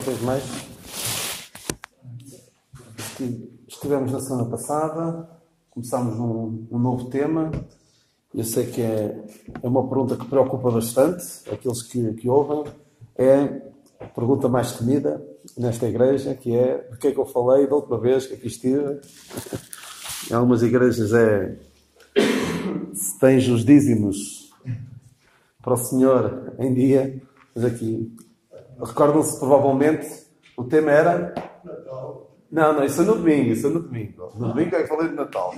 vez mais. Estivemos na semana passada, começámos um novo tema. Eu sei que é uma pergunta que preocupa bastante aqueles que ouvem. É a pergunta mais temida nesta igreja, que é: de que é que eu falei da última vez que aqui estive? Em algumas igrejas se tens os dízimos para o Senhor em dia, mas aqui recordam-se provavelmente, o tema era Natal. Não, isso é no domingo. No domingo é que falei de Natal.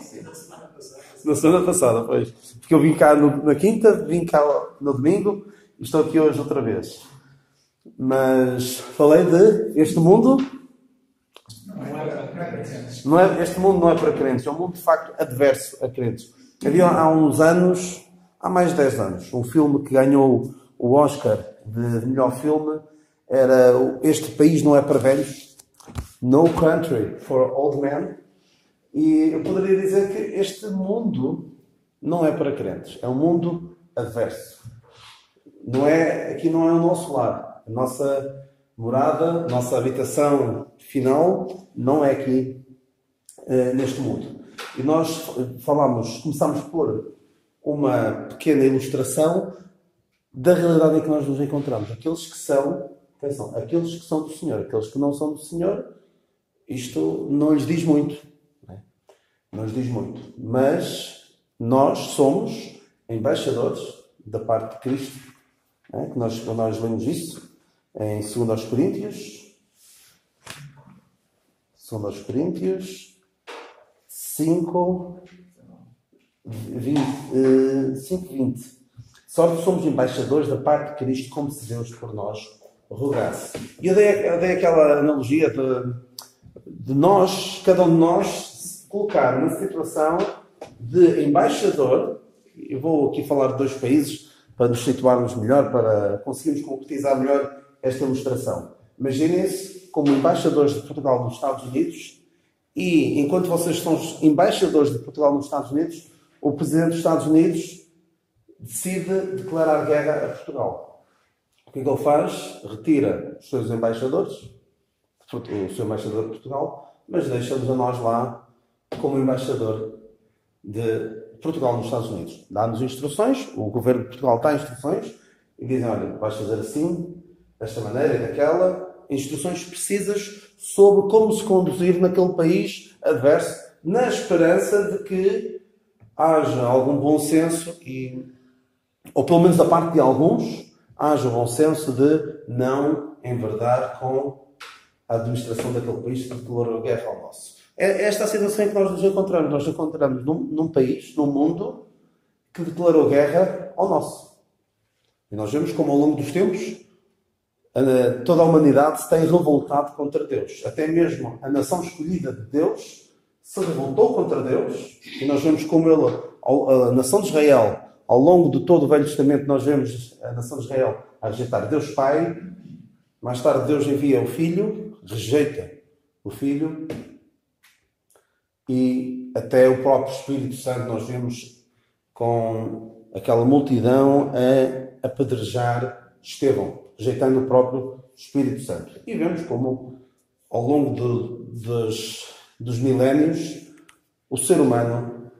Na semana passada, pois. Porque eu vim cá na quinta, vim cá no domingo e estou aqui hoje outra vez. Mas falei de este mundo. Este mundo não é para crentes, é um mundo de facto adverso a crentes. Havia há uns anos, há mais de 10 anos, um filme que ganhou o Oscar de melhor filme era Este País Não É Para Velhos, No Country for Old Men, e eu poderia dizer que este mundo não é para crentes, é um mundo adverso. Aqui não é o nosso lar, a nossa morada, a nossa habitação final não é aqui neste mundo. E nós começámos por uma pequena ilustração da realidade em que nós nos encontramos. Aqueles que são do Senhor, aqueles que não são do Senhor, isto não lhes diz muito. Não lhes diz muito. Mas nós somos embaixadores da parte de Cristo. Que nós lemos isso em 2 Coríntios. 2 Coríntios 5, 20. Sorte somos embaixadores da parte de Cristo, como se Deus por nós rogasse. E eu dei aquela analogia de nós, cada um de nós, se colocar na situação de embaixador. Eu vou aqui falar de 2 países para nos situarmos melhor, para conseguirmos concretizar melhor esta ilustração. Imaginem-se como embaixadores de Portugal nos Estados Unidos e, enquanto vocês são embaixadores de Portugal nos Estados Unidos, o Presidente dos Estados Unidos decide declarar guerra a Portugal. O que é que ele faz? Retira os seus embaixadores, o seu embaixador de Portugal, mas deixa-nos a nós lá como embaixador de Portugal nos Estados Unidos. Dá-nos instruções, o governo de Portugal dá instruções e dizem: olha, vais fazer assim, desta maneira e daquela, instruções precisas sobre como se conduzir naquele país adverso, na esperança de que haja algum bom senso ou pelo menos da parte de alguns, haja o bom senso de não enverdar com a administração daquele país que declarou guerra ao nosso. É esta a situação em que nós nos encontramos. Nós nos encontramos num país, num mundo, que declarou guerra ao nosso. E nós vemos como ao longo dos tempos toda a humanidade se tem revoltado contra Deus. Até mesmo a nação escolhida de Deus se revoltou contra Deus. E nós vemos como a nação de Israel, ao longo de todo o Velho Testamento, nós vemos a nação de Israel a rejeitar Deus Pai. Mais tarde Deus envia o Filho, rejeita o Filho. E até o próprio Espírito Santo nós vemos com aquela multidão a apedrejar Estevão, rejeitando o próprio Espírito Santo. E vemos como, ao longo dos milénios, o ser humano,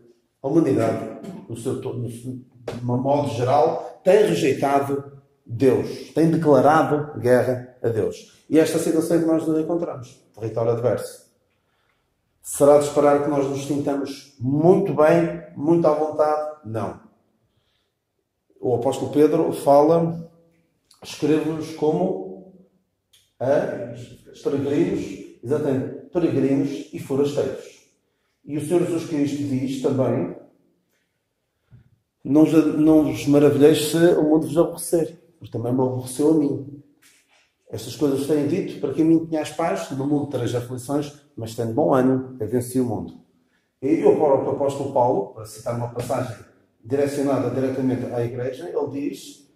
a humanidade, de um modo geral, tem rejeitado Deus, tem declarado guerra a Deus. E esta situação é que nós nos encontramos, território adverso. Será de esperar que nós nos sintamos muito bem, muito à vontade? Não. O apóstolo Pedro fala: escrevo-vos como peregrinos, exatamente, peregrinos e forasteiros. E o Senhor Jesus Cristo diz também: não vos maravilheis se o mundo vos aborrecer, porque também me aborreceu a mim. Estas coisas têm dito para que a mim tenhais paz, no mundo tereis aflições, mas tendo bom ânimo, eu venci o mundo. E o próprio apóstolo Paulo, para citar uma passagem direcionada diretamente à igreja, ele diz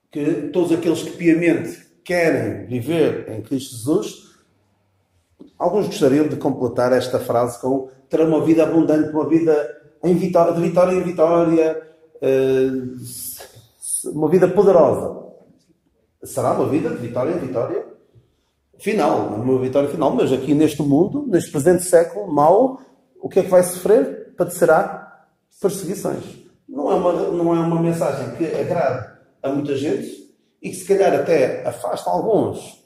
que todos aqueles que piamente querem viver em Cristo Jesus, alguns gostariam de completar esta frase com: ter uma vida abundante, uma vida de vitória em vitória, uma vida poderosa. Será uma vida de vitória em vitória? final, uma vitória final. Mas aqui neste mundo, neste presente século mau, o que é que vai sofrer? Padecerá perseguições. Não é uma mensagem que agrade a muita gente e que se calhar até afasta alguns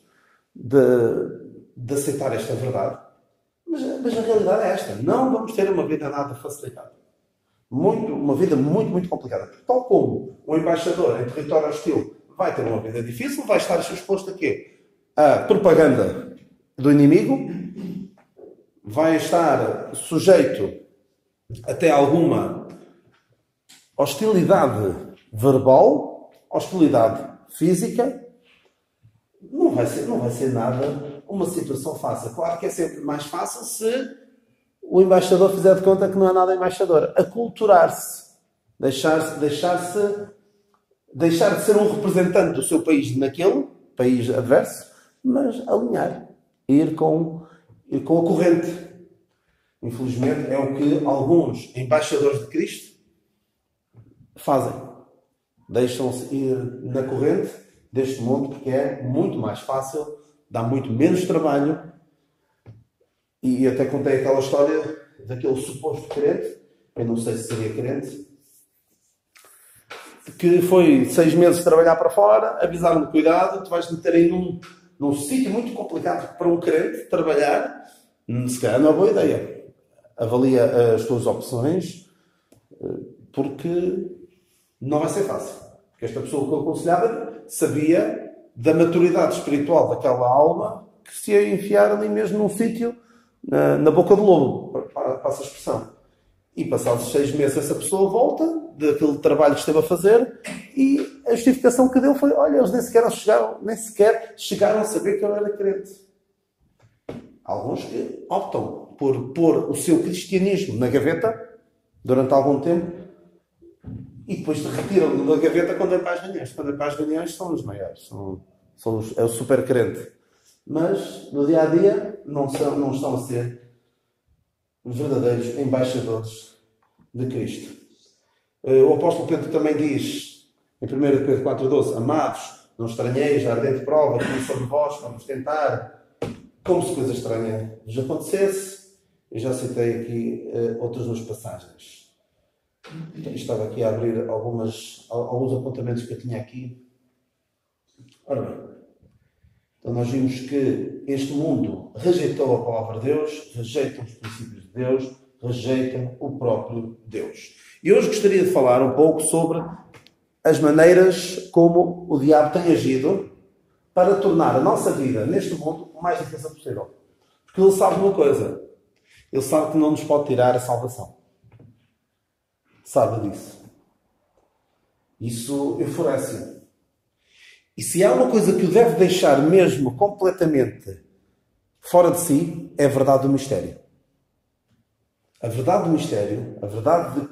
de aceitar esta verdade. Mas a realidade é esta. Não vamos ter uma vida nada facilitada. Uma vida muito, muito complicada. Tal como um embaixador em território hostil vai ter uma vida difícil, vai estar exposto a quê? A propaganda do inimigo, vai estar sujeito até alguma hostilidade verbal, hostilidade física. Não vai ser nada uma situação fácil. Claro que é sempre mais fácil se o embaixador fizer de conta que não é nada embaixador. Aculturar-se. Deixar de ser um representante do seu país naquele país adverso, mas alinhar. Ir com a corrente. Infelizmente é o que alguns embaixadores de Cristo fazem. Deixam-se ir na corrente deste mundo porque é muito mais fácil, dá muito menos trabalho. E até contei aquela história daquele suposto crente, eu não sei se seria crente, que foi 6 meses trabalhar para fora, avisaram-me, cuidado, tu vais meter aí num sítio muito complicado para um crente trabalhar, se calhar não é boa ideia. Avalia as tuas opções, porque não vai ser fácil. Porque esta pessoa que eu aconselhava sabia da maturidade espiritual daquela alma que se ia enfiar ali mesmo num sítio, na boca do lobo, passa a expressão. E passados 6 meses essa pessoa volta daquele trabalho que esteve a fazer e a justificação que deu foi: olha, eles nem sequer chegaram a saber que eu era crente. Alguns que optam por pôr o seu cristianismo na gaveta durante algum tempo e depois retiram-no da gaveta quando é para as reuniões. Quando é para as reuniões são os maiores, é o super crente. Mas no dia a dia não estão a ser os verdadeiros embaixadores de Cristo. O apóstolo Pedro também diz em 1 Pedro 4,12: amados, não estranheis a ardente prova que vem sobre vós para vos tentar, como se coisa estranha vos acontecesse. Eu já citei aqui outras 2 passagens. Estava aqui a abrir alguns apontamentos que eu tinha aqui. Ora bem, então nós vimos que este mundo rejeitou a palavra de Deus, rejeita os princípios de Deus, rejeita o próprio Deus. E hoje gostaria de falar um pouco sobre as maneiras como o diabo tem agido para tornar a nossa vida neste mundo o mais difícil possível. Porque ele sabe uma coisa. Ele sabe que não nos pode tirar a salvação. Sabe disso. Isso enfurece-o. E se há uma coisa que o deve deixar mesmo completamente fora de si, é a verdade do mistério. A verdade do mistério, a verdade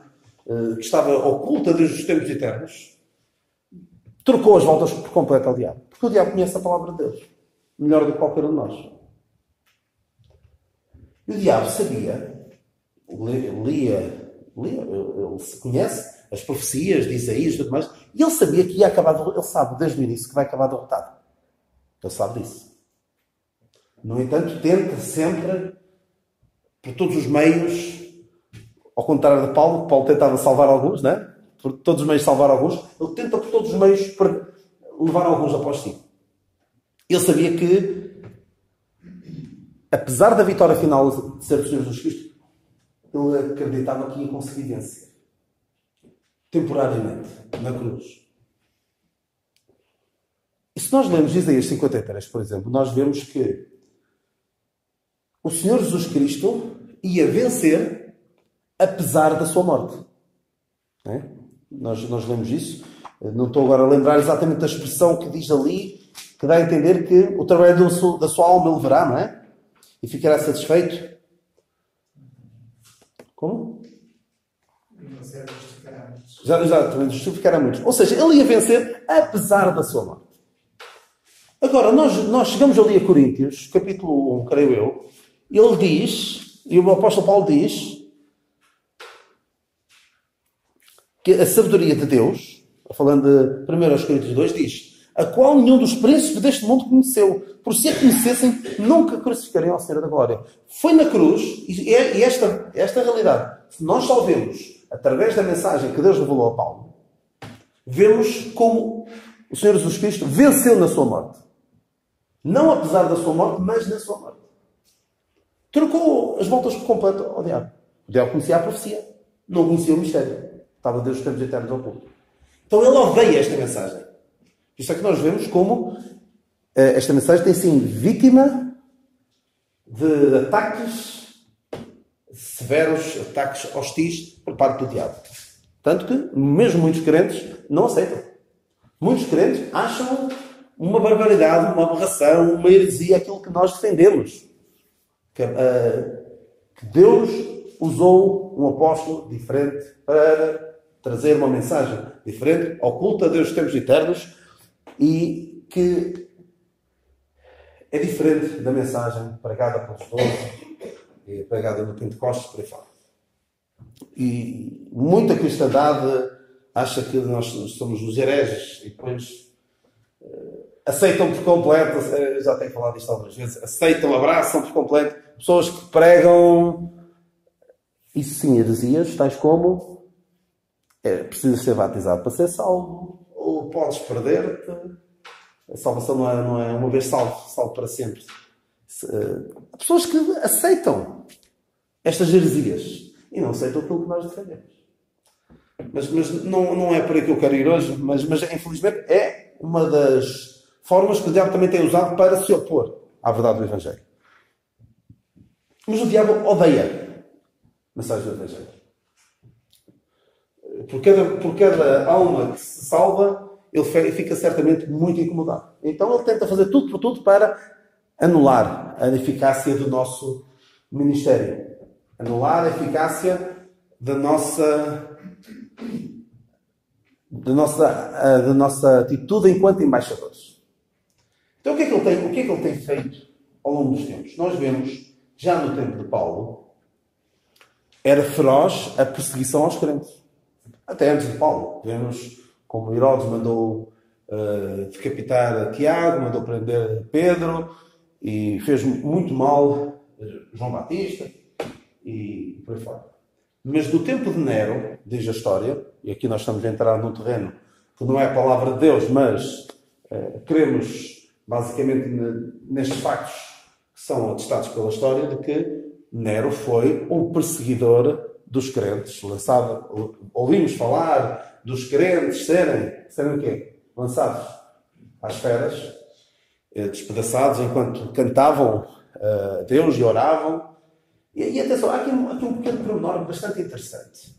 que estava oculta desde os tempos eternos, trocou as voltas por completo ao diabo. Porque o diabo conhece a palavra de Deus melhor do que qualquer um de nós. E o diabo sabia, ele conhece as profecias de Isaías e tudo mais, e ele sabia que ia acabar, ele sabe desde o início que vai acabar derrotado. Ele sabe disso. No entanto, tenta sempre, por todos os meios, ao contrário de Paulo, que Paulo tentava salvar alguns, não é? Por todos os meios salvar alguns, ele tenta por todos os meios levar alguns após si. Ele sabia que, apesar da vitória final de ser o Senhor Jesus Cristo, ele acreditava que ia conseguir vencer. Temporariamente, na cruz. E se nós lemos Isaías 53, por exemplo, nós vemos que o Senhor Jesus Cristo ia vencer apesar da sua morte. Não é? Nós lemos isso. Não estou agora a lembrar exatamente da expressão que diz ali, que dá a entender que o trabalho da sua alma ele verá, não é? E ficará satisfeito. Como? Exatamente, justificará muitos. Ou seja, ele ia vencer apesar da sua morte. Agora, nós chegamos ali a Coríntios, capítulo 1, creio eu, e ele diz, e o apóstolo Paulo diz, que a sabedoria de Deus, falando de 1 Coríntios 2, diz: a qual nenhum dos príncipes deste mundo conheceu. Por se a conhecessem, nunca crucificariam ao Senhor da Glória. Foi na cruz, e esta realidade, se nós só vemos através da mensagem que Deus revelou a Paulo, vemos como o Senhor Jesus Cristo venceu na sua morte. Não apesar da sua morte, mas na sua morte. Trocou as voltas por completo ao diabo. O diabo conhecia a profecia, não conhecia o mistério. Estava Deus dos tempos eternos oculto. Então ele odeia esta mensagem. Isto é que nós vemos como esta mensagem tem sido vítima de ataques severos, ataques hostis por parte do diabo. Tanto que, mesmo muitos crentes, não aceitam. Muitos crentes acham uma barbaridade, uma aberração, uma heresia, aquilo que nós defendemos. Que Deus usou um apóstolo diferente para trazer uma mensagem diferente, oculta a Deus dos tempos eternos, e que é diferente da mensagem pregada pelos 12 e pregada no Pentecostes, por aí fora. E muita cristandade acha que nós somos os hereges e depois aceitam por completo, já tenho falado isto algumas vezes, aceitam, abraçam por completo pessoas que pregam, isso sim, heresias, tais como precisa ser batizado para ser salvo, ou podes perder-te. A salvação não é uma vez salvo para sempre. Há pessoas que aceitam estas heresias e não aceitam aquilo que nós defendemos. Mas não é por aí que eu quero ir hoje, mas infelizmente é uma das formas que o diabo também tem usado para se opor à verdade do Evangelho. Mas o diabo odeia a mensagem do Evangelho. Por cada alma que se salva, ele fica certamente muito incomodado. Então ele tenta fazer tudo por tudo para anular a eficácia do nosso ministério. Anular a eficácia da nossa atitude enquanto embaixadores. Então o que é que ele tem feito ao longo dos tempos? Nós vemos, já no tempo de Paulo, era feroz a perseguição aos crentes. Até antes de Paulo. Vemos como Herodes mandou decapitar Tiago, mandou prender Pedro, e fez muito mal João Batista, e por aí fora. Mas do tempo de Nero, diz a história, e aqui nós estamos a entrar num terreno que não é a palavra de Deus, mas cremos basicamente nestes factos que são atestados pela história, de que Nero foi um perseguidor dos crentes, ouvimos falar dos crentes serem o quê? Lançados às feras, despedaçados enquanto cantavam a Deus e oravam. E atenção, há aqui um pequeno pormenor bastante interessante.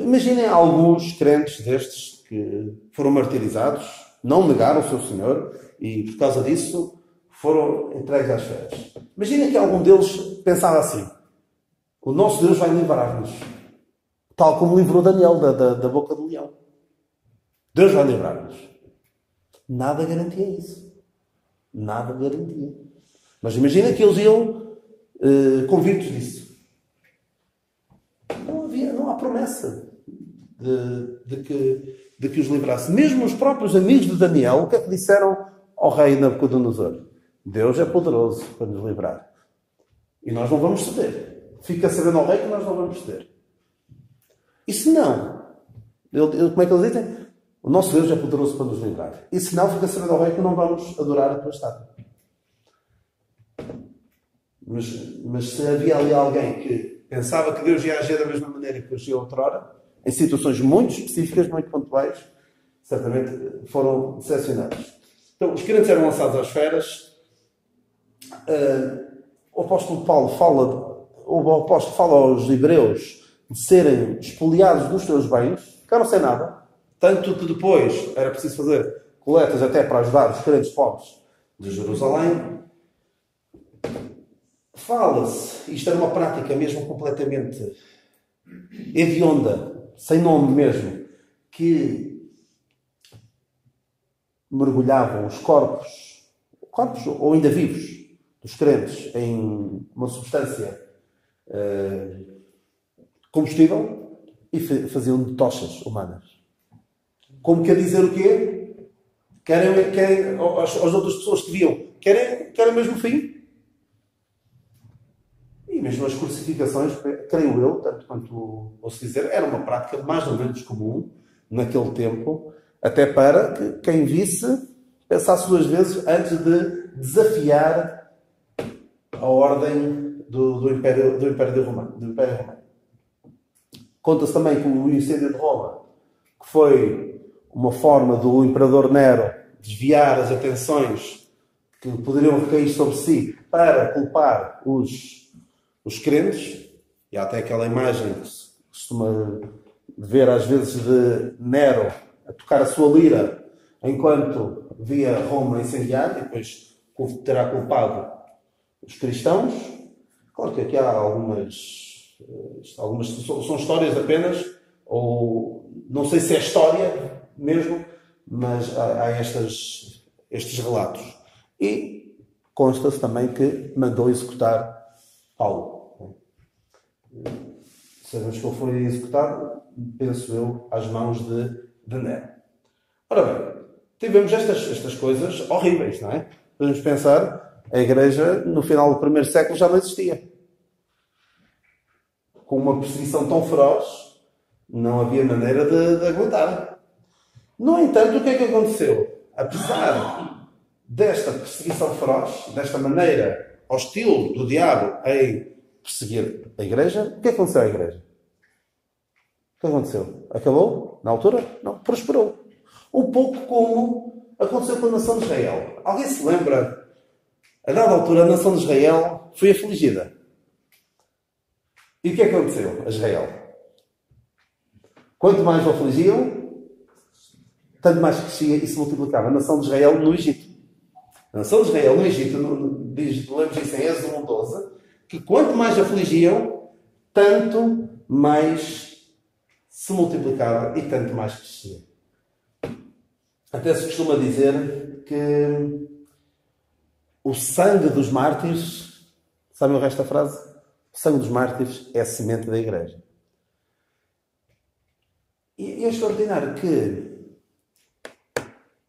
Imaginem alguns crentes destes que foram martirizados, não negaram o seu Senhor e por causa disso foram entregues às feras. Imaginem que algum deles pensava assim: o nosso Deus vai livrar-nos, tal como livrou Daniel da boca do leão. Deus vai livrar-nos. Nada garantia isso. Nada garantia. Mas imagina que eles iam convictos disso. Não há promessa de que os livrasse. Mesmo os próprios amigos de Daniel, o que é que disseram ao rei Nabucodonosor? Deus é poderoso para nos livrar. E nós não vamos ceder. Fica sabendo ao rei que nós não vamos ceder. E se não? Como é que eles dizem? O nosso Deus é poderoso para nos livrar. E se não, fica sabendo ao rei que não vamos adorar a tua estátua. Mas se havia ali alguém que pensava que Deus ia agir da mesma maneira que agiu outrora, em situações muito específicas, muito pontuais, certamente foram decepcionados. Então, os crentes eram lançados às feras. O apóstolo Paulo fala aos hebreus de serem expoliados dos seus bens, ficaram sem nada, tanto que depois era preciso fazer coletas até para ajudar os crentes pobres de Jerusalém. Fala-se, isto era uma prática mesmo completamente hedionda, sem nome mesmo, que mergulhavam os corpos ou ainda vivos dos crentes em uma substância combustível e faziam de tochas humanas. Como quer dizer o quê? Querem as outras pessoas que viam, querem mesmo o fim. E mesmo as crucificações, creio eu, tanto quanto ouço dizer, era uma prática mais ou menos comum naquele tempo, até para que quem visse pensasse duas vezes antes de desafiar a ordem do Império Romano. Conta-se também que o incêndio de Roma, que foi uma forma do Imperador Nero desviar as atenções que poderiam recair sobre si para culpar os crentes, e há até aquela imagem que se costuma ver às vezes de Nero a tocar a sua lira enquanto via Roma incendiar, e depois terá culpado os cristãos. Claro que aqui há algumas são histórias apenas, ou não sei se é história mesmo, mas há estes relatos. E consta-se também que mandou executar Paulo. Sabemos que ele foi executado, penso eu, às mãos de Nero. Ora bem, tivemos estas coisas horríveis, não é? Podemos pensar, a Igreja no final do primeiro século já não existia. Com uma perseguição tão feroz, não havia maneira de aguentar. No entanto, o que é que aconteceu? Apesar desta perseguição feroz, desta maneira hostil do diabo em perseguir a Igreja, o que aconteceu à Igreja? O que aconteceu? Acabou? Na altura? Não. Prosperou. Um pouco como aconteceu com a nação de Israel. Alguém se lembra? A dada altura, a nação de Israel foi afligida. E o que aconteceu a Israel? Quanto mais o afligiam, tanto mais crescia e se multiplicava. A nação de Israel no Egito. A nação de Israel no Egito, lemos isso em Êxodo 1:12, que quanto mais afligiam, tanto mais se multiplicava e tanto mais crescia. Até se costuma dizer que o sangue dos mártires, sabem o resto da frase? O sangue dos mártires é a semente da Igreja. E é extraordinário que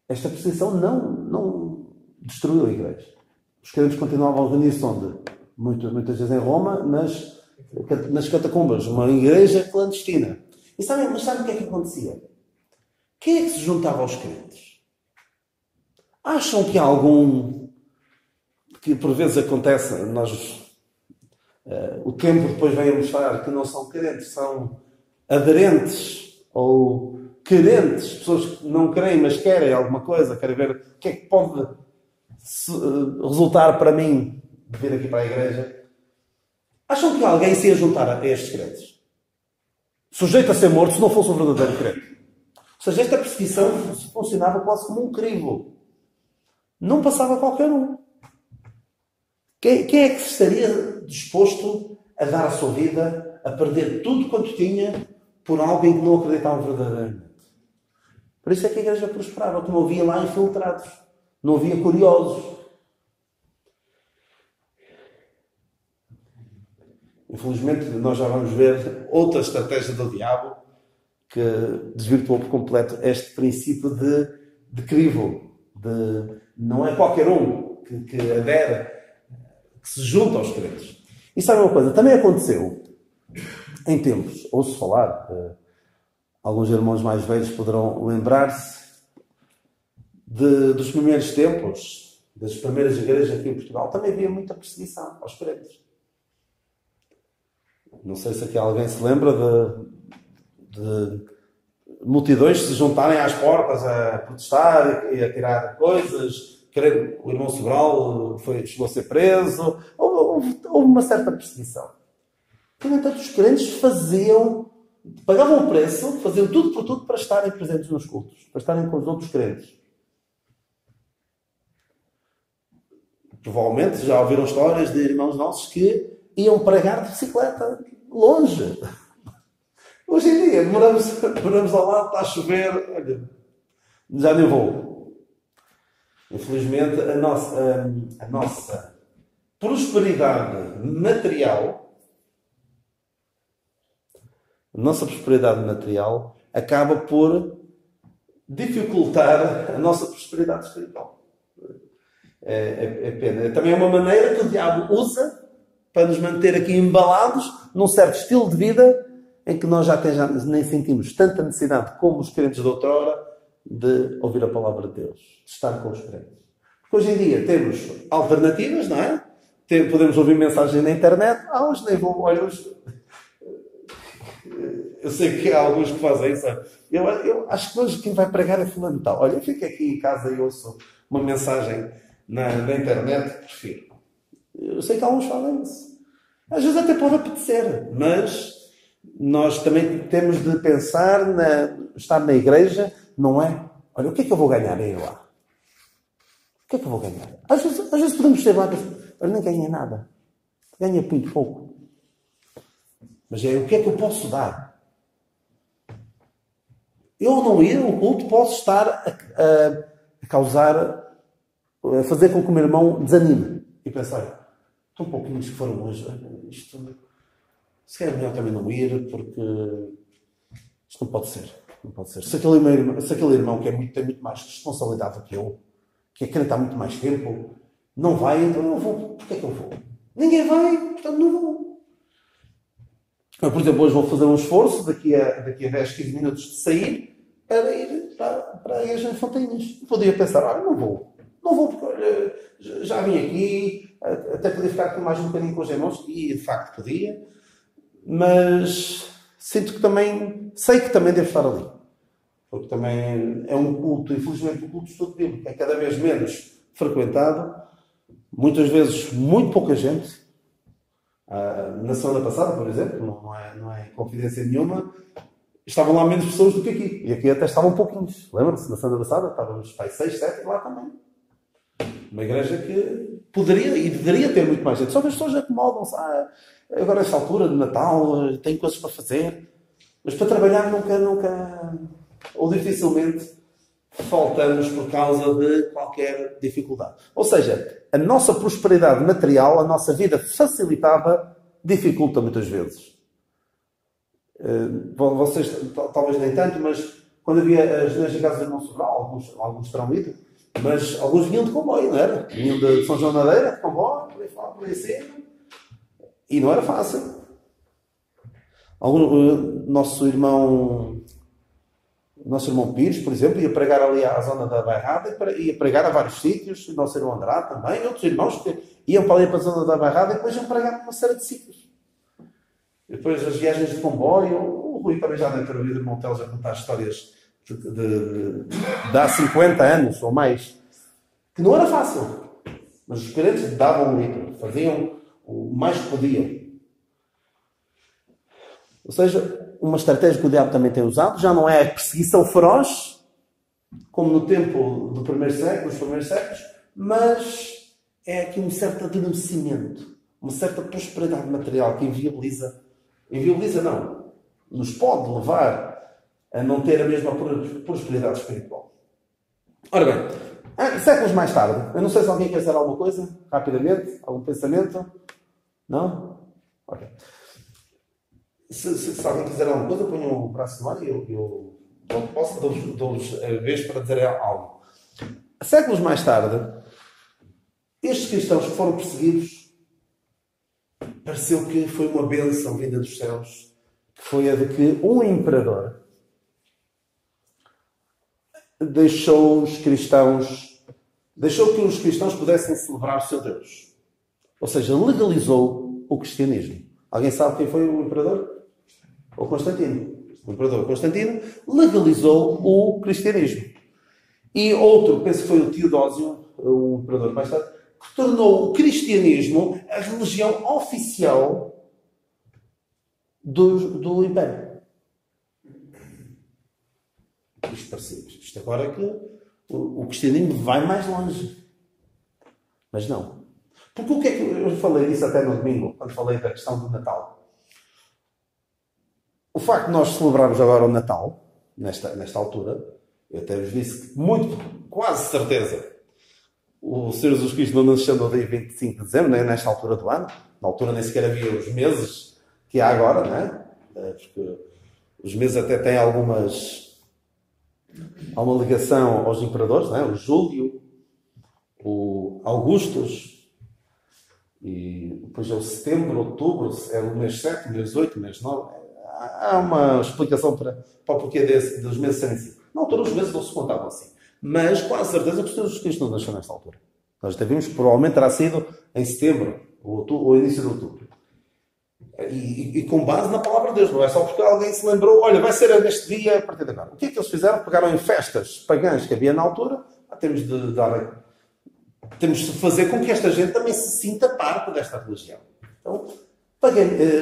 esta perseguição não destruiu a Igreja. Os crentes continuavam a reunir-se onde? Muitas vezes em Roma, nas catacumbas, uma igreja clandestina. E sabem o que é que acontecia? Quem é que se juntava aos crentes? Acham que há algum que por vezes acontece, o tempo depois vem a mostrar que não são crentes, são aderentes ou querentes, pessoas que não creem, mas querem alguma coisa, querem ver o que é que pode resultar para mim de vir aqui para a igreja. Acham que alguém se ia juntar a estes crentes? Sujeito a ser morto se não fosse um verdadeiro crente. Ou seja, esta perseguição funcionava quase como um crivo. Não passava qualquer um. Quem é que estaria disposto a dar a sua vida, a perder tudo quanto tinha por algo em que não acreditava verdadeiramente? Por isso é que a igreja prosperava, porque não havia lá infiltrados, não havia curiosos. Infelizmente, nós já vamos ver outra estratégia do diabo que desvirtuou por completo este princípio de crivo. Não é qualquer um que adere, que se junta aos crentes. E sabe uma coisa? Também aconteceu em tempos, ouço falar, alguns irmãos mais velhos poderão lembrar-se dos primeiros tempos, das primeiras igrejas aqui em Portugal. Também havia muita perseguição aos crentes. Não sei se aqui alguém se lembra de multidões se juntarem às portas a protestar e a tirar coisas. O irmão Sobral chegou a ser preso. Houve uma certa perseguição. No entanto, os crentes pagavam o preço, faziam tudo por tudo para estarem presentes nos cultos, para estarem com os outros crentes. Provavelmente já ouviram histórias de irmãos nossos que iam pregar de bicicleta longe. Hoje em dia, demoramos ao lado, está a chover, olha, já nem vou. Infelizmente, a nossa prosperidade material, acaba por dificultar a nossa prosperidade espiritual. É pena. Também é uma maneira que o diabo usa para nos manter aqui embalados num certo estilo de vida em que nós já nem sentimos tanta necessidade como os crentes de outrora de ouvir a palavra de Deus, de estar com os crentes. Porque hoje em dia temos alternativas, não é? Podemos ouvir mensagens na internet. Hoje nem vou... Olha, eu sei que há alguns que fazem isso. Eu acho que hoje quem vai pregar é fulano tal. Olha, eu fico aqui em casa e ouço uma mensagem na internet, prefiro. Eu sei que alguns fazem isso. Às vezes até pode apetecer, mas nós também temos de pensar, estar na igreja, não é? Olha, o que é que eu vou ganhar aí lá? O que é que eu vou ganhar? Às vezes podemos ser vários. Olha, nem ganhei nada. Ganhei muito pouco. Mas o que é que eu posso dar? Eu não ir ao culto posso estar a causar, a fazer com que o meu irmão desanime. E pensar, tão pouquinhos que foram hoje, isto, se calhar é melhor também não ir, porque isto não pode ser. Não pode ser. Se aquele irmão que tem muito mais responsabilidade do que eu, que é crente há muito mais tempo, não vai, então eu vou. Porquê é que eu vou? Ninguém vai, portanto não vou. Eu, por exemplo, hoje vou fazer um esforço, daqui a 10, 15 minutos de sair, para ir para a igreja em Fontinhas. Podia pensar, não vou. Não vou porque olha, já vim aqui, até podia ficar aqui mais um bocadinho com os irmãos, e de facto podia, mas sinto que também, sei que também devo estar ali. Porque também é um culto, infelizmente o culto de estudo bíblico é cada vez menos frequentado, muitas vezes muito pouca gente. Na semana passada, por exemplo, não é confidência nenhuma, estavam lá menos pessoas do que aqui. E aqui até estavam pouquinhos. Lembram-se? Na semana passada estávamos 6, 7 e lá também. Uma igreja que poderia e deveria ter muito mais gente. Só que as pessoas acomodam-se. Agora esta altura de Natal, tem coisas para fazer. Mas para trabalhar nunca ou dificilmente faltamos por causa de qualquer dificuldade. Ou seja, a nossa prosperidade material, a nossa vida facilitada, dificulta muitas vezes. Vocês talvez nem tanto, mas quando havia as gigantes de Irmão Sobral, alguns terão ido, mas alguns vinham de comboio, não era? Vinham de São João Madeira, de comboio, por aí fora, por aí acima, e não era fácil. Nosso irmão Pires, por exemplo, ia pregar ali à zona da Bairrada, ia pregar a vários sítios, o nosso irmão Andrade também, outros irmãos que iam para ali para a zona da Bairrada e depois iam pregar numa série de sítios. E depois as viagens de comboio, o Rui também já deve ter ouvido o Montel já contar histórias de há 50 anos ou mais, que não era fácil, mas os crentes davam um litro, faziam o mais que podiam. Ou seja, uma estratégia que o diabo também tem usado, já não é a perseguição feroz, como no tempo dos primeiros séculos, mas é aqui um certo adormecimento, uma certa prosperidade material que inviabiliza não, nos pode levar a não ter a mesma prosperidade espiritual. Ora bem, séculos mais tarde, eu não sei se alguém quer dizer alguma coisa, rapidamente, algum pensamento? Não? Ok. Se alguém quiser alguma coisa, ponham o braço no ar e eu posso dar-vos a vez para dizer algo. Séculos mais tarde, estes cristãos que foram perseguidos, pareceu que foi uma bênção vinda dos céus, que foi a de que um imperador deixou que os cristãos pudessem celebrar o seu Deus. Ou seja, legalizou o cristianismo. Alguém sabe quem foi o imperador? O Constantino. O imperador Constantino legalizou o cristianismo. E outro, penso que foi o Teodósio, o imperador mais tarde, que tornou o cristianismo a religião oficial do Império. Isto agora é que o cristianismo vai mais longe. Mas não. Porque o que é que eu falei disso até no domingo, quando falei da questão do Natal? O facto de nós celebrarmos agora o Natal, nesta altura, eu até vos disse que quase certeza, o Senhor Jesus Cristo não nasceu no dia 25 de dezembro, nem nesta altura do ano. Na altura nem sequer havia os meses que há agora, não é? Porque os meses até têm algumas Há uma ligação aos imperadores, não é? O Júlio, o Augustus, e depois é o setembro, outubro, é o mês 7, o mês 8, o mês 9. Há uma explicação para o porquê dos meses serem assim. Na altura os meses não se contavam assim. Mas com a certeza que Jesus Cristo não nasceu nesta altura. Nós até vimos que provavelmente terá sido em setembro, ou início de outubro. E com base na palavra de Deus, não é só porque alguém se lembrou, olha, vai ser neste dia a partir de agora. O que é que eles fizeram? Pegaram em festas pagãs que havia na altura, temos de fazer com que esta gente também se sinta parte desta religião. Então,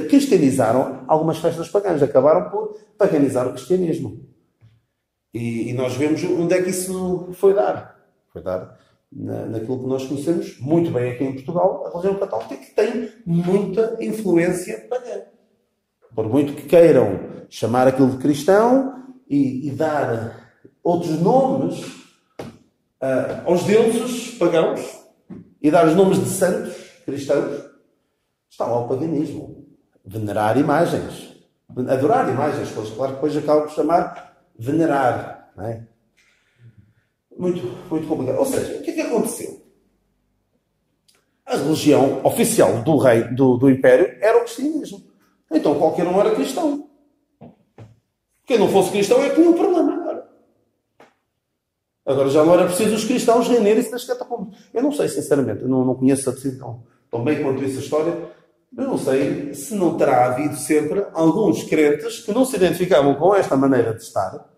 cristianizaram algumas festas pagãs, acabaram por paganizar o cristianismo. E nós vemos onde é que isso foi dar. Foi dar naquilo que nós conhecemos muito bem aqui em Portugal, a religião católica, que tem muita influência pagã. Por muito que queiram chamar aquilo de cristão e dar outros nomes aos deuses pagãos e dar os nomes de santos cristãos, está lá o paganismo. Venerar imagens. Adorar imagens, claro que depois acabam por chamar venerar. Não é? Muito, muito complicado. Ou seja, o que é que aconteceu? A religião oficial do rei, do império, era o cristianismo. Então qualquer um era cristão. Quem não fosse cristão é que tinha um problema. Agora já não era preciso os cristãos reunirem-se nas catacumbas. Eu não sei, sinceramente, eu não conheço assim tão bem quanto isso a história. Eu não sei se não terá havido sempre alguns crentes que não se identificavam com esta maneira de estar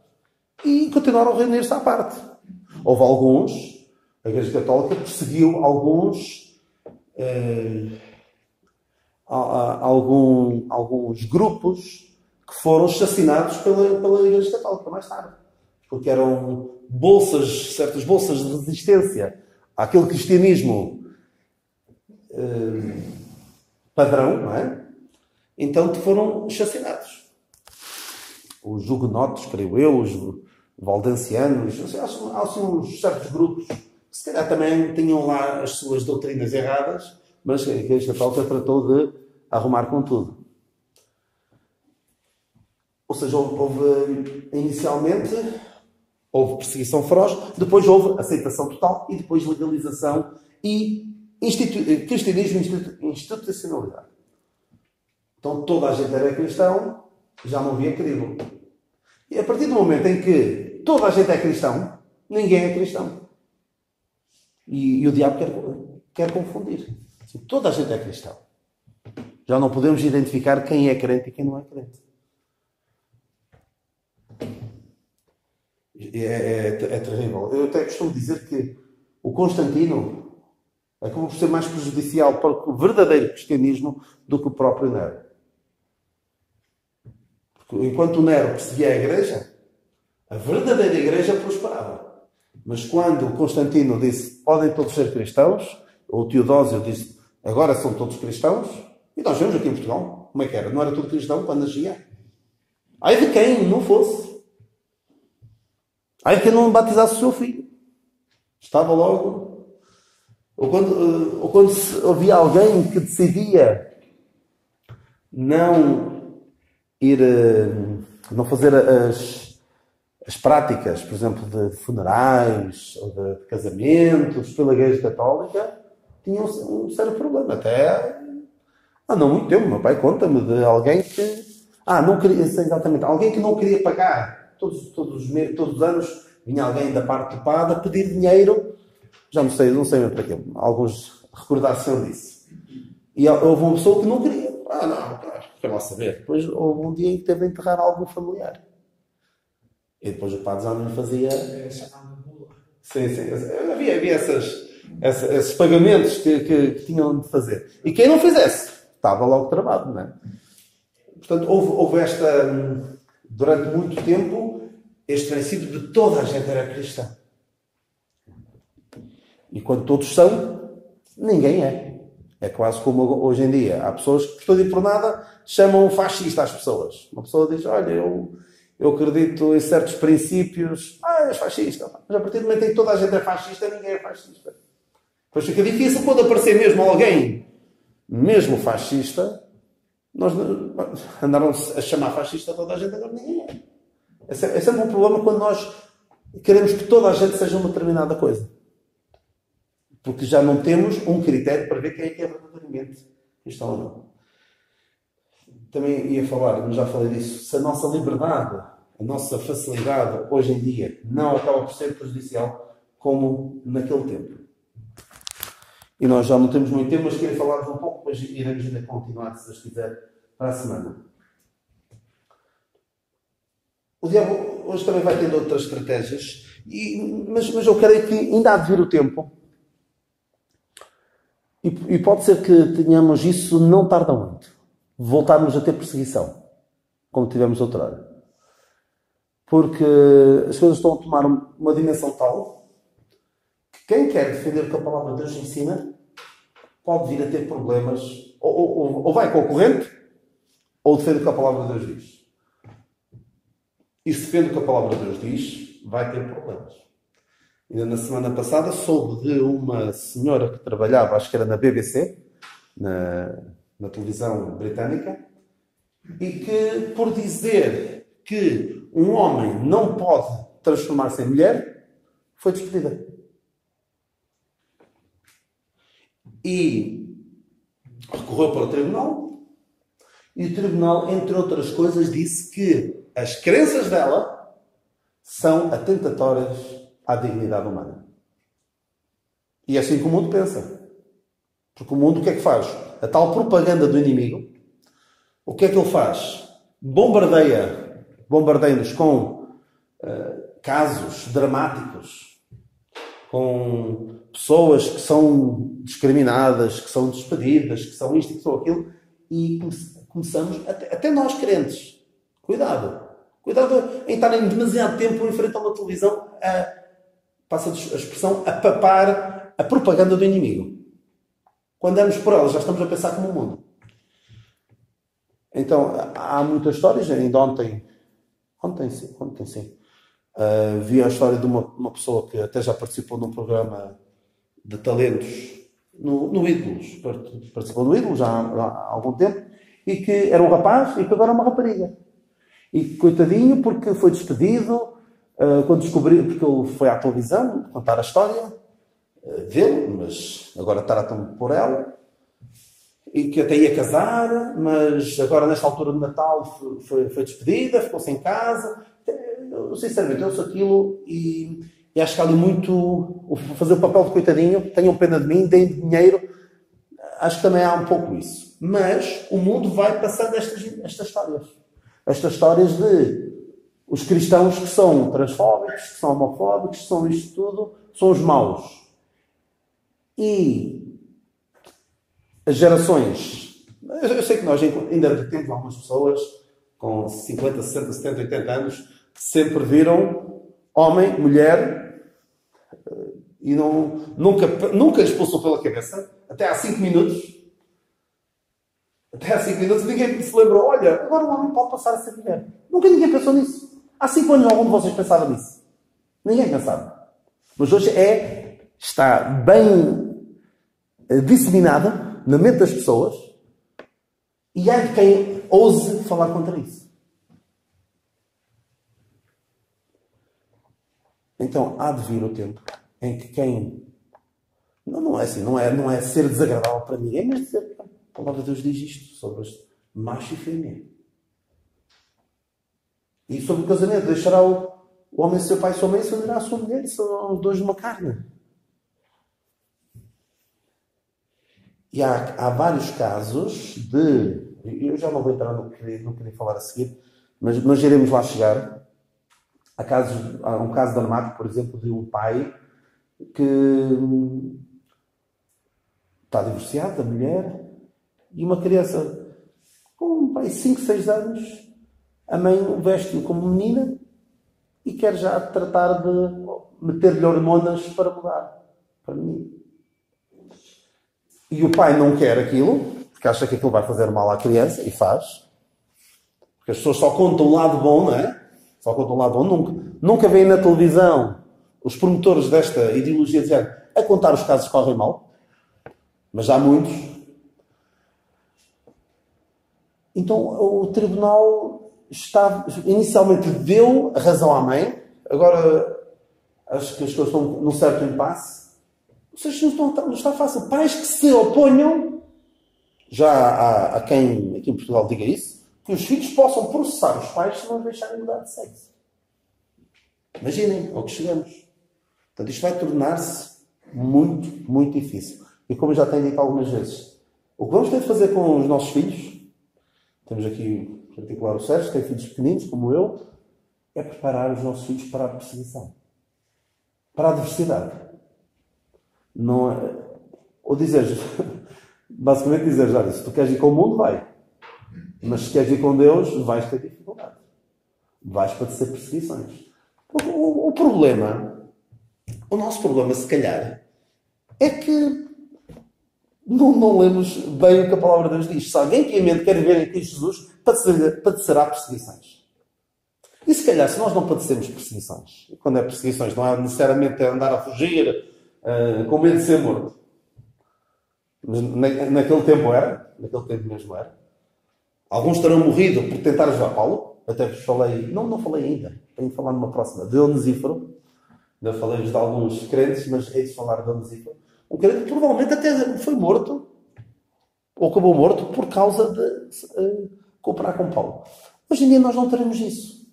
e continuaram a reunir-se à parte. Houve alguns, a Igreja Católica perseguiu alguns grupos que foram assassinados pela Igreja Católica mais tarde. Porque eram certas bolsas de resistência àquele cristianismo padrão, não é? Então foram assassinados. Os hugonotes, creio eu, os valdencianos, há assim uns certos grupos que se calhar também tinham lá as suas doutrinas erradas, mas a Igreja Católica tratou de arrumar com tudo. Ou seja, inicialmente houve perseguição feroz, depois houve aceitação total e depois legalização e cristianismo institucionalizado. Então toda a gente era cristão, já não havia crivo. E a partir do momento em que toda a gente é cristão, ninguém é cristão. E o diabo quer confundir. Toda a gente é cristão. Já não podemos identificar quem é crente e quem não é crente. É terrível. Eu até costumo dizer que o Constantino acabou por ser mais prejudicial para o verdadeiro cristianismo do que o próprio Nero. Porque enquanto o Nero perseguia a Igreja, a verdadeira Igreja prosperava. Mas quando o Constantino disse podem todos ser cristãos, ou o Teodósio disse agora são todos cristãos, e nós vemos aqui em Portugal como é que era. Não era tudo cristão quando nascia? Ai de quem não fosse. Ai de quem não batizasse o seu filho. Estava logo. Ou quando havia alguém que decidia não fazer as práticas, por exemplo, de funerais ou de casamentos pela Igreja Católica, tinha um sério problema. Até há não muito tempo, meu pai conta-me de alguém que não queria, exatamente, alguém que não queria pagar. Todos os anos vinha alguém da parte do padre a pedir dinheiro, já não sei muito para quê, alguns recordaram disso. E houve uma pessoa que não queria. Não, quer lá saber. Depois houve um dia em que teve de enterrar algum familiar. E depois o padre já não fazia. Sim. Havia esses pagamentos que tinham de fazer. E quem não fizesse, estava logo travado, não é? Portanto, houve esta. Durante muito tempo, este princípio de toda a gente era cristã. E quando todos são, ninguém é. É quase como hoje em dia. Há pessoas que, por tudo e por nada, chamam fascista às pessoas. Uma pessoa diz, olha, eu acredito em certos princípios. És fascista. Mas a partir do momento em que toda a gente é fascista, ninguém é fascista. Depois fica difícil quando aparecer mesmo alguém, mesmo fascista, nós andaram a chamar fascista a toda a gente, agora ninguém é. É sempre um problema quando nós queremos que toda a gente seja uma determinada coisa. Porque já não temos um critério para ver quem é verdadeiramente cristão ou não. Também ia falar, mas já falei disso, se a nossa liberdade, a nossa facilidade hoje em dia não acaba por ser prejudicial como naquele tempo. E nós já não temos muito tempo, mas queria falar-vos um pouco, depois iremos ainda continuar, se Deus quiser, para a semana. O diabo hoje também vai tendo outras estratégias, mas eu creio que ainda há de vir o tempo. E pode ser que tenhamos isso não tarda muito. Voltarmos a ter perseguição, como tivemos outrora. Porque as coisas estão a tomar uma dimensão tal que quem quer defender o que a palavra de Deus ensina pode vir a ter problemas. Ou vai com a corrente, ou defende o que a palavra de Deus diz. E se defende o que a palavra de Deus diz, vai ter problemas. Ainda na semana passada soube de uma senhora que trabalhava, acho que era na BBC, na televisão britânica, e que, por dizer que um homem não pode transformar-se em mulher, foi despedida. E recorreu para o tribunal, e o tribunal, entre outras coisas, disse que as crenças dela são atentatórias à dignidade humana. E é assim que o mundo pensa. Porque o mundo o que é que faz? A tal propaganda do inimigo, o que é que ele faz? Bombardeia-nos com casos dramáticos, com pessoas que são discriminadas, que são despedidas, que são isto, que são aquilo, e começamos, até nós crentes, cuidado em estarem demasiado tempo em frente a uma televisão passa a expressão, a papar a propaganda do inimigo. Quando damos por ela, já estamos a pensar como o mundo. Então, há muitas histórias. Ainda ontem sim. Vi a história de uma pessoa que até já participou num programa de talentos no Ídolos. Participou no Ídolos já há algum tempo. E que era um rapaz e que agora é uma rapariga. E coitadinho, porque foi despedido quando descobriu, porque ele foi à televisão contar a história dele, mas agora tratam por ela, e que até ia casar, mas agora nesta altura de Natal foi despedida, ficou-se em casa. Eu sinceramente ouço aquilo e acho que há ali muito fazer o papel de coitadinho, tenham pena de mim, deem dinheiro. Acho que também há um pouco isso. Mas o mundo vai passando estas histórias. Estas histórias de os cristãos que são transfóbicos, que são homofóbicos, que são isto tudo, são os maus. E as gerações... Eu sei que nós ainda temos algumas pessoas com 50, 60, 70, 80 anos que sempre viram homem, mulher e nunca lhes passou pela cabeça, até há 5 minutos. Até há 5 minutos ninguém se lembrou, olha, agora o homem pode passar a ser mulher. Nunca ninguém pensou nisso. Há 5 anos algum de vocês pensava nisso? Ninguém pensava. Mas hoje está bem disseminada na mente das pessoas e há de quem ouse falar contra isso. Então há de vir o tempo em que quem... Não é assim, não é ser desagradável para ninguém, mas dizer... A palavra de Deus diz isto sobre macho e fêmea. E sobre o casamento, deixará o homem seu pai e sua mãe, se unirá a sua mulher, e são os dois de uma carne. E há vários casos de... Eu já não vou entrar no que queria falar a seguir, mas nós iremos lá chegar. Há um caso dramático, por exemplo, de um pai que está divorciado da mulher e uma criança com 5, 6 anos, a mãe veste-o como menina e quer já tratar de meter-lhe hormonas para mudar para menino. E o pai não quer aquilo, porque acha que aquilo vai fazer mal à criança, e faz. Porque as pessoas só contam o lado bom, não é? Só contam o lado bom. Nunca veem na televisão os promotores desta ideologia dizendo a contar os casos que correm mal. Mas há muitos. Então o tribunal inicialmente deu a razão à mãe, agora acho que as coisas estão num certo impasse. Vocês não está fácil. Pais que se oponham, já há quem aqui em Portugal diga isso, que os filhos possam processar os pais se não os deixarem mudar de sexo. Imaginem ao que chegamos. Portanto, isto vai tornar-se muito, muito difícil. E como eu já tenho dito algumas vezes, o que vamos ter de fazer com os nossos filhos, temos aqui, em particular, o Sérgio, que tem filhos pequeninos, como eu, é preparar os nossos filhos para a perseguição. Para a diversidade. Não é, ou dizeres, basicamente dizeres, olha, se tu queres ir com o mundo, vai. Mas se queres ir com Deus, vais ter dificuldade. Vais padecer perseguições. O problema, o nosso problema, se calhar, é que não lemos bem o que a palavra de Deus diz. Se alguém piamente quer viver em Cristo Jesus, padecerá perseguições. E se calhar, se nós não padecemos perseguições, quando é perseguições, não é necessariamente andar a fugir com medo de ser morto. Mas naquele tempo era, naquele tempo mesmo era. Alguns terão morrido por tentar ajudar Paulo. Até vos falei, não falei ainda, tenho de falar numa próxima, de Onesíforo. Ainda falei-vos de alguns crentes, mas hei de falar de Onesíforo. Um crente que provavelmente até foi morto, ou acabou morto, por causa de cooperar com Paulo. Hoje em dia nós não teremos isso.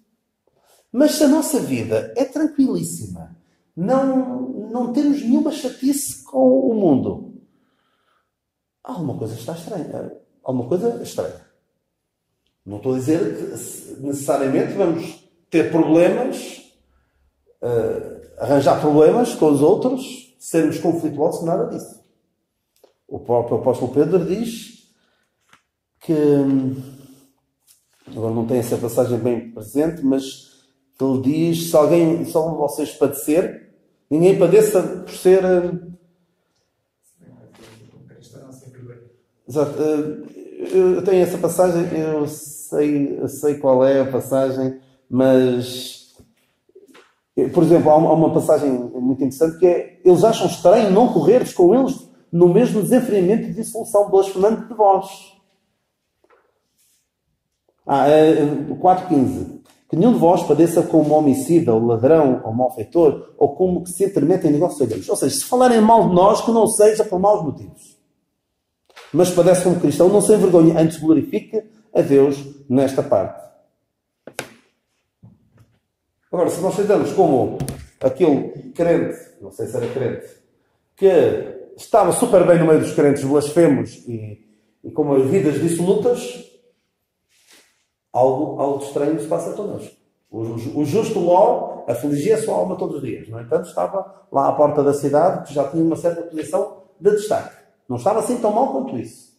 Mas se a nossa vida é tranquilíssima, não temos nenhuma chatice com o mundo, alguma coisa está estranha. Alguma coisa estranha. Não estou a dizer que necessariamente vamos ter problemas, arranjar problemas com os outros, sermos conflituosos, nada disso. O próprio apóstolo Pedro diz que, agora não tenho essa passagem bem presente, mas ele diz, se vocês padecer, ninguém padeça por ser... Exato. Eu tenho essa passagem, eu sei qual é a passagem, mas, por exemplo, há uma passagem muito interessante que é: eles acham estranho não correres com eles no mesmo desenfreamento e dissolução blasfemante de vós. 4.15. Que nenhum de vós padeça como homicida, ou ladrão, ou malfeitor, ou como que se intermete em negócios alheios. Ou seja, se falarem mal de nós, que não seja por maus motivos. Mas padece como cristão, não se envergonhe, antes glorifique a Deus nesta parte. Agora, se nós fizermos como aquele crente, não sei se era crente, que estava super bem no meio dos crentes blasfemos e com as vidas dissolutas, algo de estranho se passa connosco. O justo Ló afligia a sua alma todos os dias. No entanto, estava lá à porta da cidade, que já tinha uma certa posição de destaque. Não estava assim tão mal quanto isso.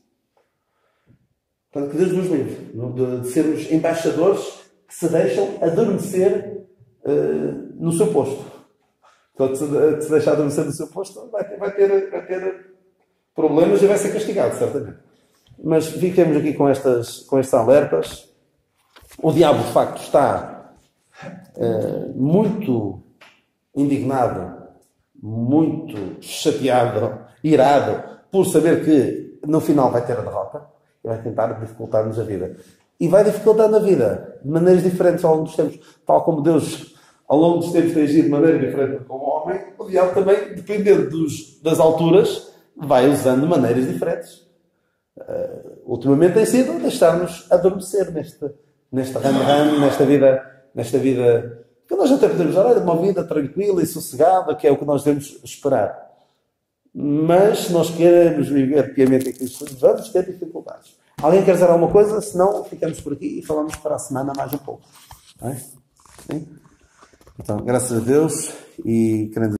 Portanto, que Deus nos livre de sermos embaixadores que se deixam adormecer no seu posto. Portanto, se deixar adormecer no seu posto, vai ter problemas e vai ser castigado, certamente. Mas fiquemos aqui com estes alertas. O diabo, de facto, está muito indignado, muito chateado, irado, por saber que no final vai ter a derrota e vai tentar dificultar-nos a vida. E vai dificultando a vida de maneiras diferentes ao longo dos tempos. Tal como Deus, ao longo dos tempos, tem agido de maneira diferente como o homem, o diabo também, dependendo das alturas, vai usando maneiras diferentes. Ultimamente tem sido deixar-nos adormecer nesta ramo, nesta vida que nós até podemos dizer, uma vida tranquila e sossegada, que é o que nós devemos esperar. Mas se nós queremos viver piamente em Cristo, vamos ter dificuldades. Alguém quer dizer alguma coisa? Se não, ficamos por aqui e falamos para a semana mais um pouco. Não é? Sim? Então, graças a Deus e querendo